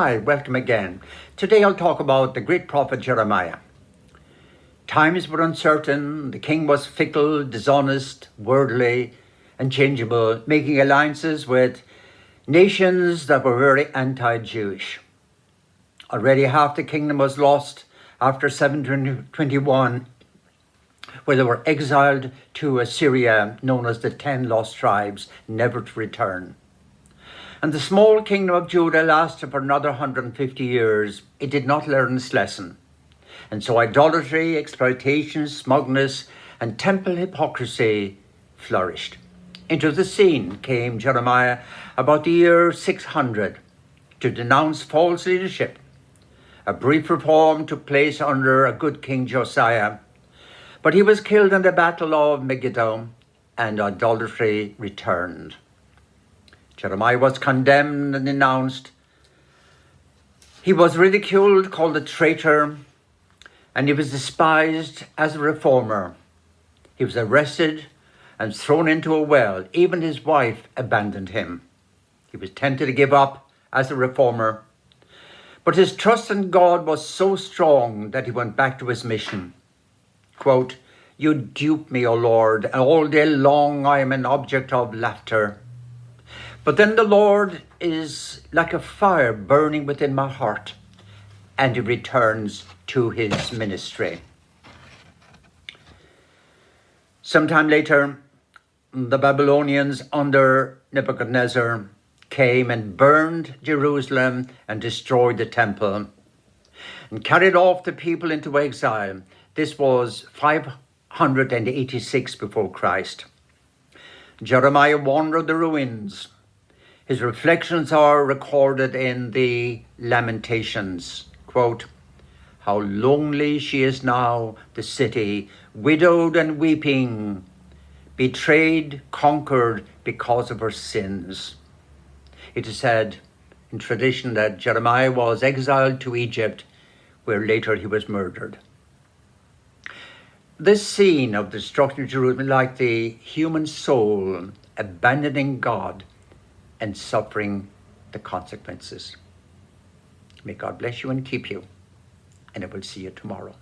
Hi, welcome again. Today I'll talk about the great prophet Jeremiah. Times were uncertain, the king was fickle, dishonest, worldly, and changeable, making alliances with nations that were very anti-Jewish. Already half the kingdom was lost after 721, where they were exiled to Assyria, known as the 10 lost tribes, never to return. And the small kingdom of Judah lasted for another 150 years. It did not learn its lesson. And so idolatry, exploitation, smugness, and temple hypocrisy flourished. Into the scene came Jeremiah about the year 600 to denounce false leadership. A brief reform took place under a good King Josiah, but he was killed in the Battle of Megiddo, and idolatry returned. Jeremiah was condemned and denounced. He was ridiculed, called a traitor, and he was despised as a reformer. He was arrested and thrown into a well. Even his wife abandoned him. He was tempted to give up as a reformer, but his trust in God was so strong that he went back to his mission. Quote, "You dupe me, O Lord, and all day long I am an object of laughter. But then the Lord is like a fire burning within my heart, and he returns to his ministry." Sometime later, the Babylonians under Nebuchadnezzar came and burned Jerusalem and destroyed the temple and carried off the people into exile. This was 586 before Christ. Jeremiah wandered the ruins. His reflections are recorded in the Lamentations. Quote, "How lonely she is now, the city, widowed and weeping, betrayed, conquered because of her sins." It is said in tradition that Jeremiah was exiled to Egypt, where later he was murdered. This scene of destruction of Jerusalem, like the human soul abandoning God and suffering the consequences. May God bless you and keep you, and I will see you tomorrow.